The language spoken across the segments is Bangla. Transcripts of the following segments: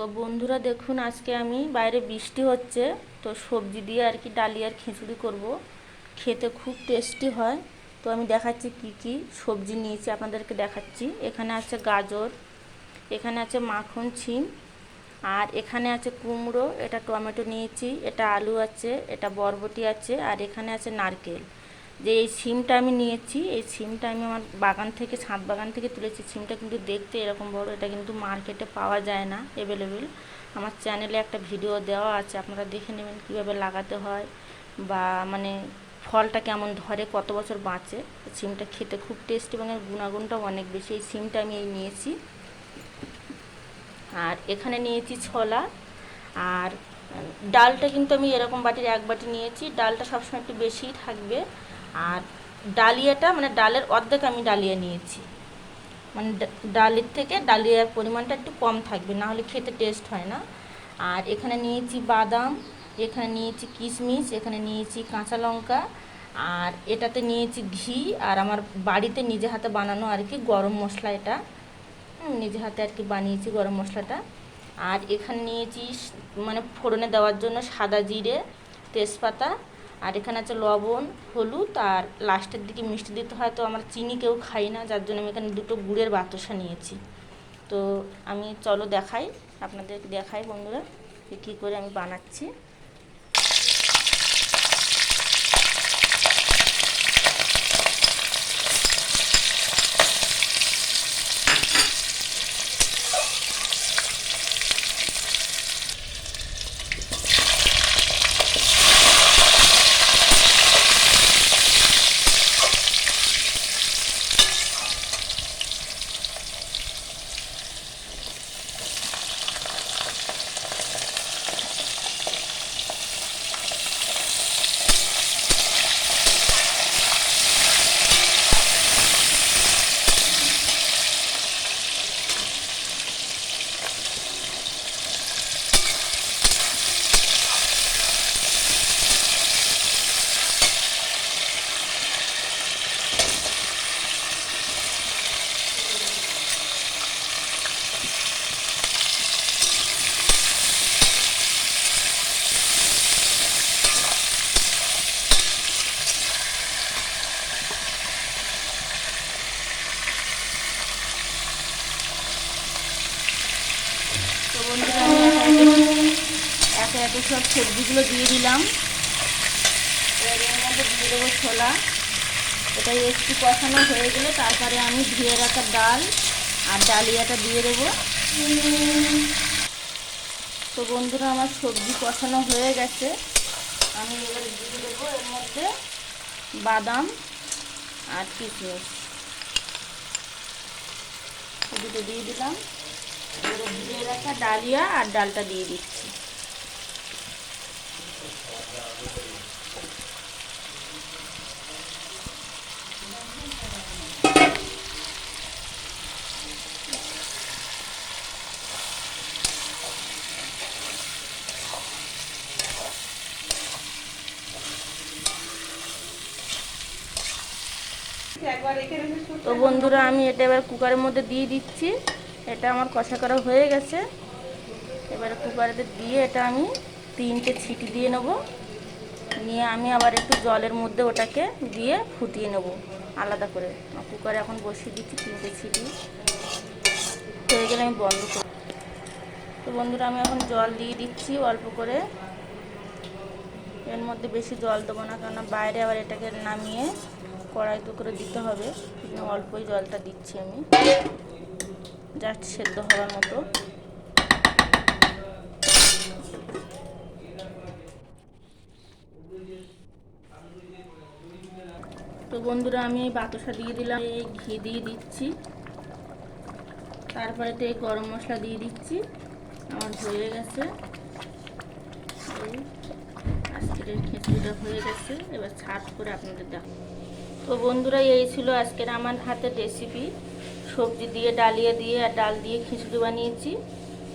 তো বন্ধুরা দেখুন, আজকে আমি বাইরে বৃষ্টি হচ্ছে, তো সবজি দিয়ে আর কি ডালিয়ার খিচুড়ি করব। খেতে খুব টেস্টি হয়। তো আমি দেখাচ্ছি কি কি সবজি নিয়েছি, আপনাদেরকে দেখাচ্ছি। এখানে আছে গাজর, এখানে আছে মাখন সিম, আর এখানে আছে কুমড়ো, এটা টমেটো নিয়েছি, এটা আলু আছে, এটা বরবটি আছে, আর এখানে আছে নারকেল। যে এই সিমটা আমি নিয়েছি, এই সিমটা আমি আমার বাগান থেকে, ছাদ বাগান থেকে তুলেছি। সিমটা কিন্তু দেখতে এরকম বড়, এটা কিন্তু মার্কেটে পাওয়া যায় না অ্যাভেলেবেল। আমার চ্যানেলে একটা ভিডিও দেওয়া আছে, আপনারা দেখে নেবেন কীভাবে লাগাতে হয়, বা মানে ফলটা কেমন ধরে, কত বছর বাঁচে। সিমটা খেতে খুব টেস্টি এবং এর গুণাগুণটাও অনেক বেশি। এই সিমটা আমি এই নিয়েছি। আর এখানে নিয়েছি ছোলা। আর ডালটা কিন্তু আমি এরকম বাটির এক বাটি নিয়েছি। ডালটা সবসময় একটু বেশিই থাকবে। আর ডালিয়াটা মানে ডালের অর্ধেক আমি ডালিয়া নিয়েছি, মানে ডালের থেকে ডালিয়ার পরিমাণটা একটু কম থাকবে, না হলে খেতে টেস্ট হয় না। আর এখানে নিয়েছি বাদাম, এখানে নিয়েছি কিশমিশ, এখানে নিয়েছি কাঁচা লঙ্কা, আর এটাতে নিয়েছি ঘি, আর আমার বাড়িতে নিজে হাতে বানানো আর কি গরম মশলা। এটা নিজে হাতে আর কি বানিয়েছি গরম মশলাটা। আর এখানে নিয়েছি মানে ফোড়নে দেওয়ার জন্য সাদা জিরে, তেজপাতা, আর এখানে আছে লবণ, হলুদ, আর লাস্টের দিকে মিষ্টি দিতে হয়। তো আমার চিনি কেউ খাই না, যার জন্য আমি এখানে দুটো গুড়ের বাতাসা নিয়েছি। তো আমি চলো দেখাই, আপনাদেরকে দেখাই বন্ধুরা যে কী করে আমি বানাচ্ছি। তো বন্ধুরা আমি একে একে সব সবজিগুলো দিয়ে দিলাম। এর মধ্যে দিয়ে দেবো ছোলা। এটা একটু কষানো হয়ে গেলে তারপরে আমি ধুয়ে রাখা ডাল আর ডালিয়াটা দিয়ে দেবো। তো বন্ধুরা আমার সবজি কষানো হয়ে গেছে, আমি এবারে দিয়ে দেবো এর মধ্যে বাদাম আর কিশমিশ, দুটো দিয়ে দিলাম। এবারে ধুয়ে রাখা ডালিয়া আর ডালটা দিয়ে দিচ্ছি। তো বন্ধুরা আমি এটা এবার কুকারের মধ্যে দিয়ে দিচ্ছি। এটা আমার কষা করা হয়ে গেছে। এবারে কুকারেতে দিয়ে এটা আমি 3টে সিটি দিয়ে নেব। নিয়ে আমি আবার একটু জলের মধ্যে ওটাকে দিয়ে ফুটিয়ে নেব আলাদা করে। কুকারে এখন বসিয়ে দিচ্ছি 3টে সিটি হয়ে গেলে আমি বন্ধ করব। তো বন্ধুরা আমি এখন জল দিয়ে দিচ্ছি অল্প করে। এর মধ্যে বেশি জল দেবো না, কারণ বাইরে আবার এটাকে নামিয়ে কড়াইতে করে দিতে হবে। অল্পই জলটা দিচ্ছি আমি, জাস্ট সেদ্ধ হওয়ার মতো। তো বন্ধুরা আমি এই বাতাসা দিয়ে দিলাম, এই ঘি দিয়ে দিচ্ছি, তারপরে তো এই গরম মশলা দিয়ে দিচ্ছি। আমার হয়ে গেছে, এই আজকের খিচুড়িটা হয়ে গেছে। এবার ছাড় করে আপনাদের দেখো। তো বন্ধুরা এই ছিল আজকের আমার হাতের রেসিপি। সবজি দিয়ে, ডালিয়া দিয়ে আর ডাল দিয়ে খিচুড়ি বানিয়েছি।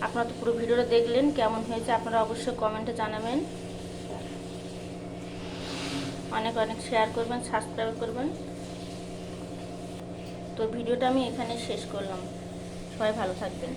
আপনারা তো পুরো ভিডিওটা দেখলেন, কেমন হয়েছে আপনারা অবশ্যই কমেন্টে জানাবেন। অনেক অনেক শেয়ার করবেন, সাবস্ক্রাইব করবেন। তো ভিডিওটা আমি এখানে শেষ করলাম। সবাই ভালো থাকবেন।